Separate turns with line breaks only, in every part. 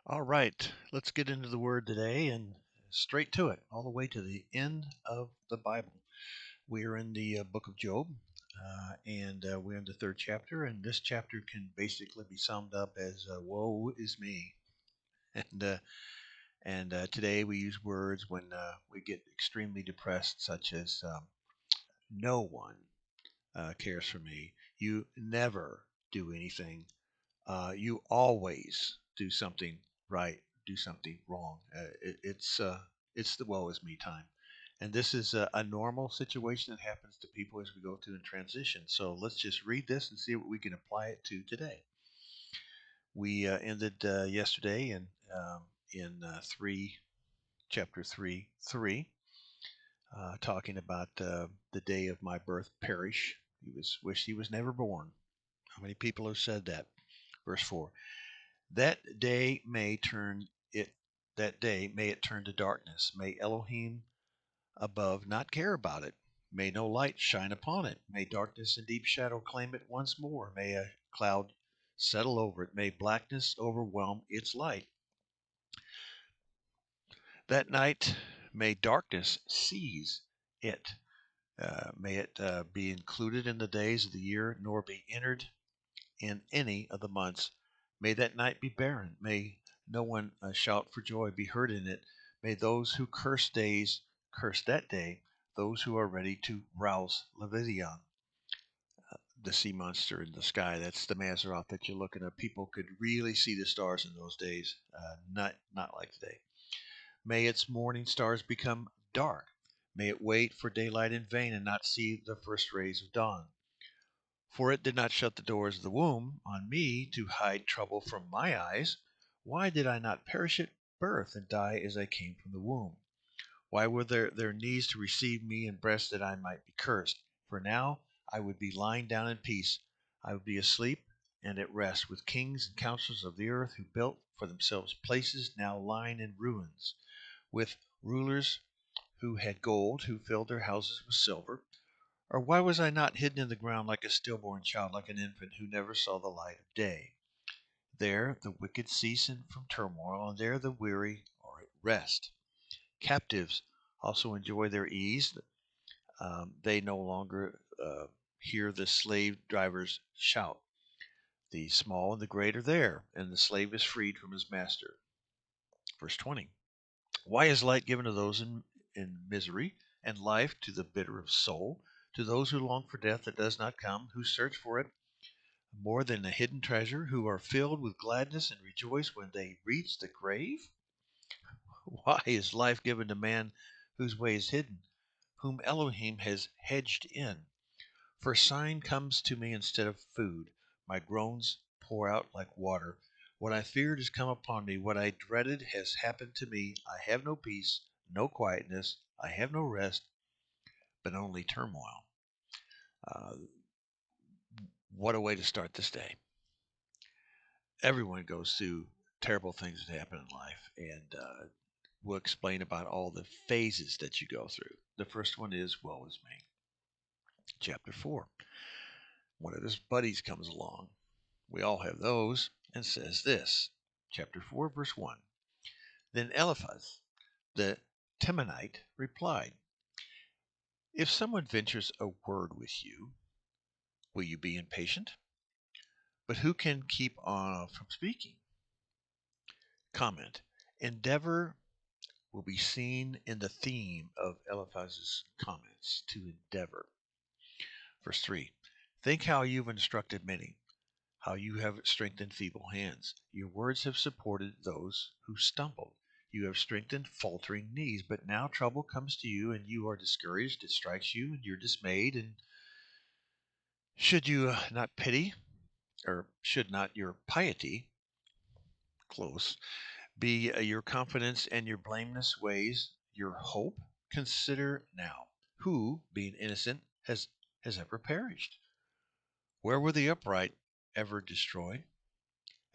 All right, let's get into the word today and straight to it, all the way to the end of the Bible. We are in the book of Job, and we're in the third chapter, and this chapter can basically be summed up as "Woe is me." And today we use words when we get extremely depressed, such as "No one cares for me," "You never do anything," "You always do something right, do something wrong." It's the woe is me time, and this is a normal situation that happens to people as we go through in transition. So let's just read this and see what we can apply it to today. We ended yesterday in chapter 3, talking about the day of my birth perish. He was wished he was never born. How many people have said that? Verse 4. That day may turn it that day may it turn to darkness. May Elohim above not care about it. May no light shine upon it. May darkness and deep shadow claim it once more. May a cloud settle over it. May blackness overwhelm its light. That night may darkness seize it. May it be included in the days of the year, nor be entered in any of the months. May that night be barren. May no one shout for joy be heard in it. May those who curse days curse that day, those who are ready to rouse Leviathan, the sea monster in the sky. That's the Mazzaroth that you're looking at. People could really see the stars in those days, not like today. May its morning stars become dark. May it wait for daylight in vain and not see the first rays of dawn. For it did not shut the doors of the womb on me to hide trouble from my eyes. Why did I not perish at birth and die as I came from the womb? Why were there knees to receive me and breasts that I might be cursed? For now I would be lying down in peace. I would be asleep and at rest with kings and counselors of the earth who built for themselves places now lying in ruins, with rulers who had gold, who filled their houses with silver. Or why was I not hidden in the ground like a stillborn child, like an infant who never saw the light of day? There the wicked cease from turmoil, and there the weary are at rest. Captives also enjoy their ease. They no longer hear the slave drivers shout. The small and the great are there, and the slave is freed from his master. Verse 20. Why is light given to those in misery, and life to the bitter of soul, to those who long for death that does not come, who search for it more than a hidden treasure, who are filled with gladness and rejoice when they reach the grave? Why is life given to man whose way is hidden, whom Elohim has hedged in? For sign comes to me instead of food. My groans pour out like water. What I feared has come upon me. What I dreaded has happened to me. I have no peace, no quietness. I have no rest, but only turmoil. Uh, what a way to start this day. Everyone goes through terrible things that happen in life, and we'll explain about all the phases that you go through. The first one is woe is me. Chapter 4. One of his buddies comes along. We all have those, and says this. Chapter 4, verse 1. Then Eliphaz, the Temanite, replied, if someone ventures a word with you, will you be impatient? But who can keep on from speaking? Comment. Endeavor will be seen in the theme of Eliphaz's comments, to endeavor. Verse 3. Think how you've instructed many, how you have strengthened feeble hands. Your words have supported those who stumbled. You have strengthened faltering knees. But now trouble comes to you, and you are discouraged. It strikes you, and you're dismayed. And should you not pity, or should not your piety, close, be your confidence and your blameless ways your hope? Consider now, who, being innocent, has ever perished? Where were the upright ever destroyed?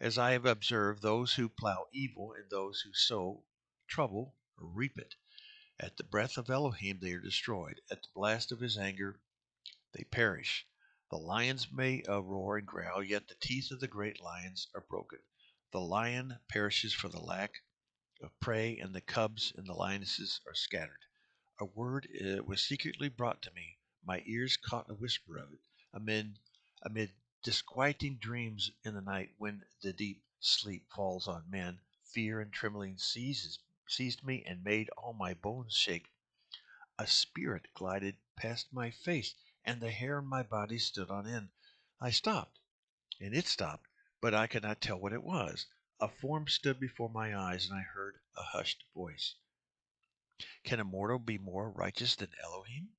As I have observed, those who plow evil and those who sow trouble reap it. At the breath of Elohim they are destroyed. At the blast of his anger they perish. The lions may roar and growl, yet the teeth of the great lions are broken. The lion perishes for the lack of prey, and the cubs and the lionesses are scattered. A word was secretly brought to me. My ears caught a whisper of it amid disquieting dreams in the night when the deep sleep falls on men. Fear and trembling seized me and made all my bones shake. A spirit glided past my face, and the hair on my body stood on end. I stopped, and it stopped, but I could not tell what it was. A form stood before my eyes, and I heard a hushed voice. Can a mortal be more righteous than Elohim?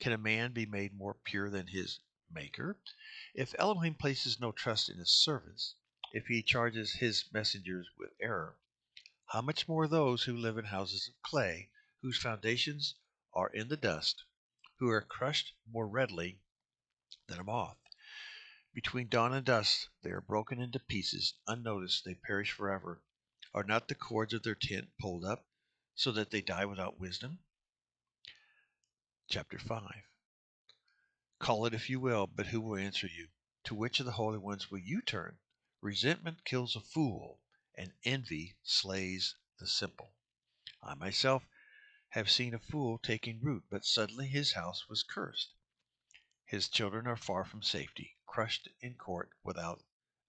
Can a man be made more pure than his Maker? If Elohim places no trust in his servants, if he charges his messengers with error, how much more those who live in houses of clay, whose foundations are in the dust, who are crushed more readily than a moth? Between dawn and dusk they are broken into pieces, unnoticed they perish forever. Are not the cords of their tent pulled up, so that they die without wisdom? Chapter 5. Call it if you will, but who will answer you? To which of the holy ones will you turn? Resentment kills a fool, and envy slays the simple. I myself have seen a fool taking root, but suddenly his house was cursed. His children are far from safety, crushed in court without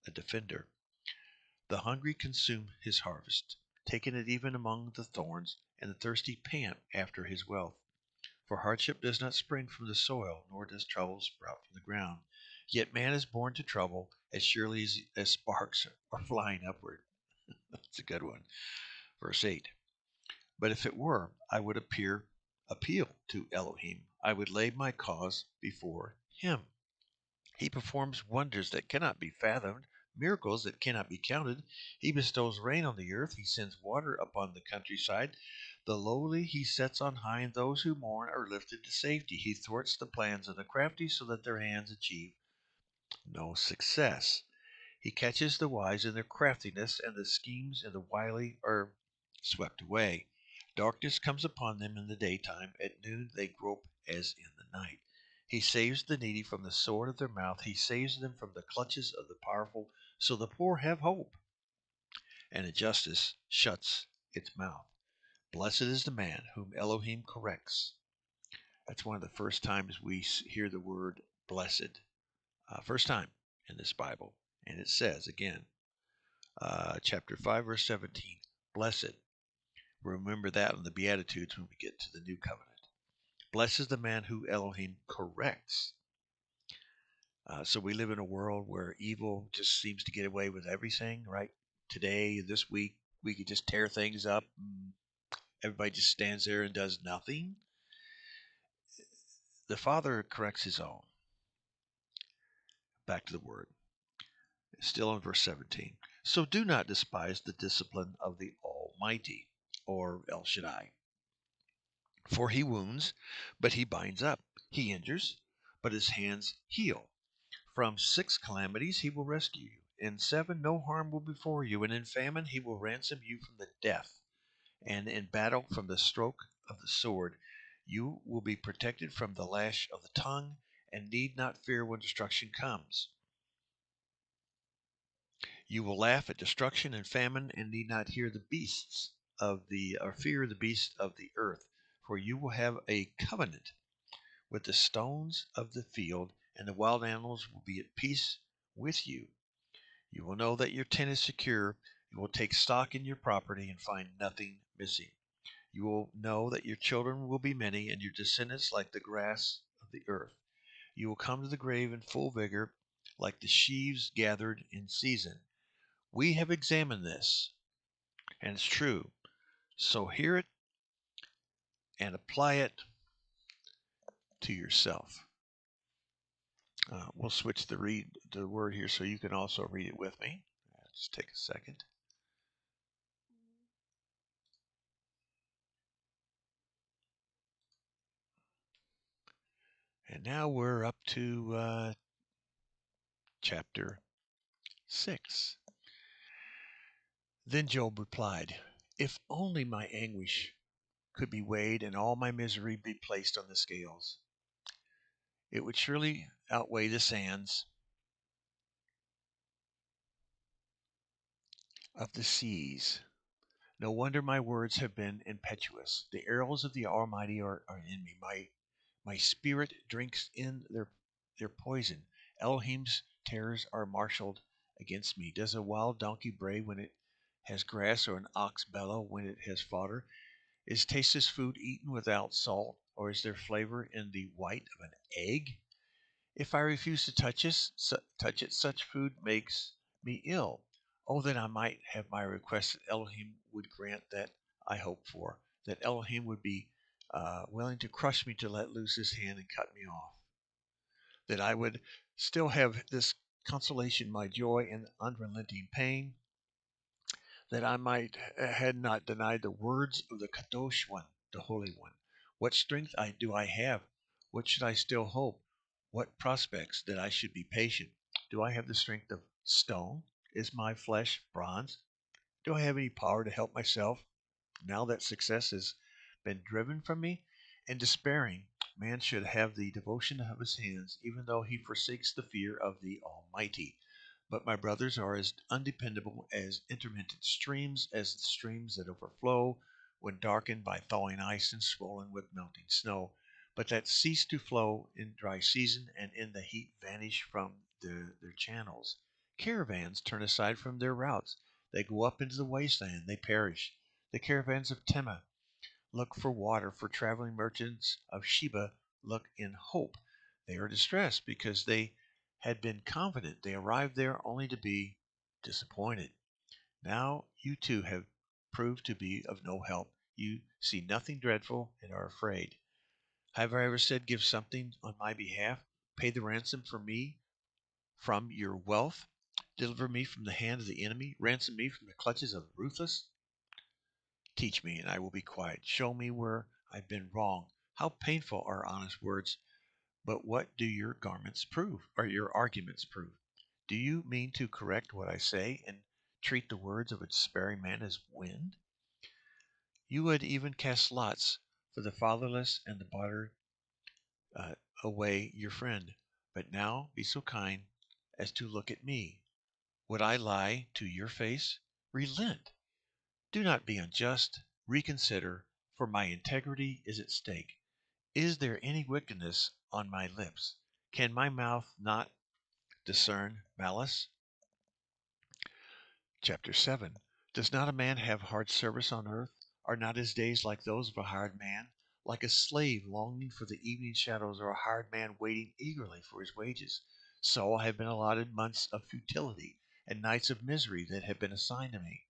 a defender. The hungry consume his harvest, taking it even among the thorns, and the thirsty pant after his wealth. For hardship does not spring from the soil, nor does trouble sprout from the ground. Yet man is born to trouble as surely as sparks are flying upward. That's a good one. Verse 8. But if it were, I would appeal to Elohim. I would lay my cause before him. He performs wonders that cannot be fathomed, miracles that cannot be counted. He bestows rain on the earth. He sends water upon the countryside. The lowly he sets on high, and those who mourn are lifted to safety. He thwarts the plans of the crafty so that their hands achieve no success. He catches the wise in their craftiness, and the schemes of the wily are swept away. Darkness comes upon them in the daytime. At noon they grope as in the night. He saves the needy from the sword of their mouth. He saves them from the clutches of the powerful. So the poor have hope, and injustice shuts its mouth. Blessed is the man whom Elohim corrects. That's one of the first times we hear the word blessed. First time in this Bible. And it says again, chapter 5, verse 17, blessed. Remember that in the Beatitudes when we get to the New Covenant. Blessed is the man who Elohim corrects. So we live in a world where evil just seems to get away with everything, right? Today, this week, we could just tear things up. And everybody just stands there and does nothing. The Father corrects his own. Back to the word. Still in verse 17. So do not despise the discipline of the Almighty, or El Shaddai. For he wounds, but he binds up. He injures, but his hands heal. From 6 calamities he will rescue you. In 7 no harm will befall you, and in famine he will ransom you from the death, and in battle from the stroke of the sword. You will be protected from the lash of the tongue, and need not fear when destruction comes. You will laugh at destruction and famine, and need not hear the beasts of the or fear the beasts of the earth, for you will have a covenant with the stones of the field, and the wild animals will be at peace with you. You will know that your tent is secure. You will take stock in your property and find nothing missing. You will know that your children will be many, and your descendants like the grass of the earth. You will come to the grave in full vigor, like the sheaves gathered in season. We have examined this, and it's true. So hear it and apply it to yourself. We'll switch the word here so you can also read it with me. Just take a second. And now we're up to chapter 6. Then Job replied, if only my anguish could be weighed and all my misery be placed on the scales, it would surely outweigh the sands. of the seas. No wonder my words have been impetuous. The arrows of the Almighty are in me. My spirit drinks in their poison. Elohim's terrors are marshaled against me. Does a wild donkey bray when it has grass, or an ox bellow when it has fodder? Is tasteless food eaten without salt, or is there flavor in the white of an egg? If I refuse to touch it, such food makes me ill. Oh, that I might have my request that Elohim would grant that I hope for, that Elohim would be willing to crush me to let loose his hand and cut me off, that I would still have this consolation, my joy in unrelenting pain, that I might had not denied the words of the Kadosh One, the Holy One. What strength do I have? What should I still hope? What prospects that I should be patient? Do I have the strength of stone? Is my flesh bronze? Do I have any power to help myself now that success has been driven from me? And despairing, man should have the devotion of his hands, even though he forsakes the fear of the Almighty. But my brothers are as undependable as intermittent streams, as the streams that overflow when darkened by thawing ice and swollen with melting snow, but that cease to flow in dry season, and in the heat vanish from their channels. Caravans turn aside from their routes. They go up into the wasteland. They perish. The caravans of Tema look for water, for traveling merchants of Sheba look in hope. They are distressed because they had been confident. They arrived there only to be disappointed. Now you too have proved to be of no help. You see nothing dreadful and are afraid. Have I ever said, give something on my behalf? Pay the ransom for me from your wealth? Deliver me from the hand of the enemy? Ransom me from the clutches of the ruthless? Teach me, and I will be quiet. Show me where I've been wrong. How painful are honest words! But what do your garments prove, or your arguments prove? Do you mean to correct what I say, and treat the words of a despairing man as wind? You would even cast lots for the fatherless and the barter uh, away your friend. But now be so kind as to look at me. Would I lie to your face? Relent. Do not be unjust. Reconsider, for my integrity is at stake. Is there any wickedness on my lips? Can my mouth not discern malice? Chapter 7. Does not a man have hard service on earth? Are not his days like those of a hired man? Like a slave longing for the evening shadows, or a hired man waiting eagerly for his wages? So I have been allotted months of futility, and nights of misery that have been assigned to me.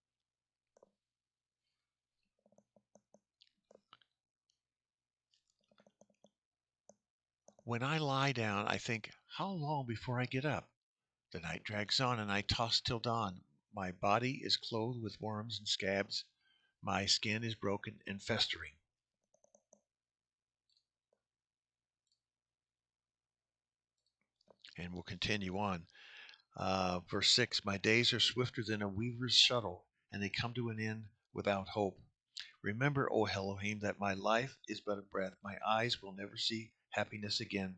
When I lie down, I think, how long before I get up? The night drags on, and I toss till dawn. My body is clothed with worms and scabs. My skin is broken and festering. And we'll continue on. Verse 6. My days are swifter than a weaver's shuttle, and they come to an end without hope. Remember, O Elohim, that my life is but a breath. My eyes will never see happiness again.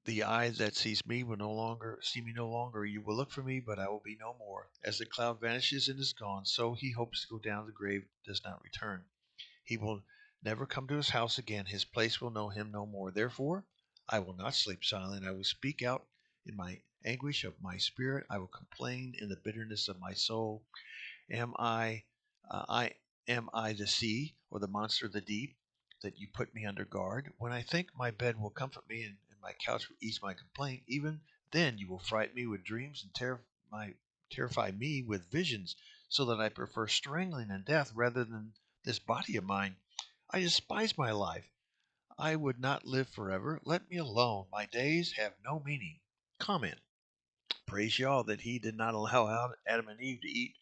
The eye that sees me will no longer see me no longer. You will look for me, but I will be no more. As the cloud vanishes and is gone, so he hopes to go down to the grave, does not return. He will never come to his house again. His place will know him no more. Therefore, I will not sleep silent. I will speak out in my anguish of my spirit. I will complain in the bitterness of my soul. Am I am I the sea, or the monster of the deep, that you put me under guard? When I think my bed will comfort me, and my couch will ease my complaint, even then you will frighten me with dreams, and terrify me with visions, so that I prefer strangling and death rather than this body of mine. I despise my life. I would not live forever. Let me alone. My days have no meaning. Comment. Praise Yah that he did not allow Adam and Eve to eat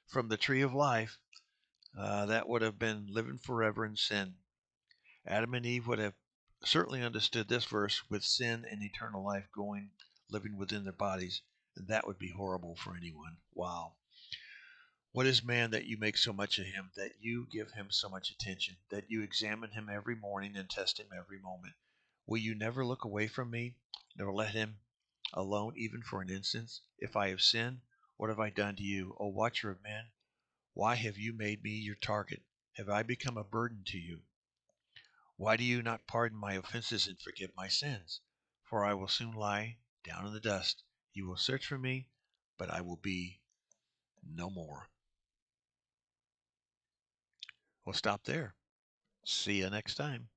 from the tree of life. That would have been living forever in sin. Adam and Eve would have certainly understood this verse, with sin and eternal life living within their bodies. And that would be horrible for anyone. Wow. What is man that you make so much of him, that you give him so much attention, that you examine him every morning and test him every moment? Will you never look away from me, nor let him alone even for an instant? If I have sinned, What have I done to you, O watcher of men? Why have you made me your target? Have I become a burden to you? Why do you not pardon my offenses and forgive my sins? For I will soon lie down in the dust. You will search for me, but I will be no more. We'll stop there. See you next time.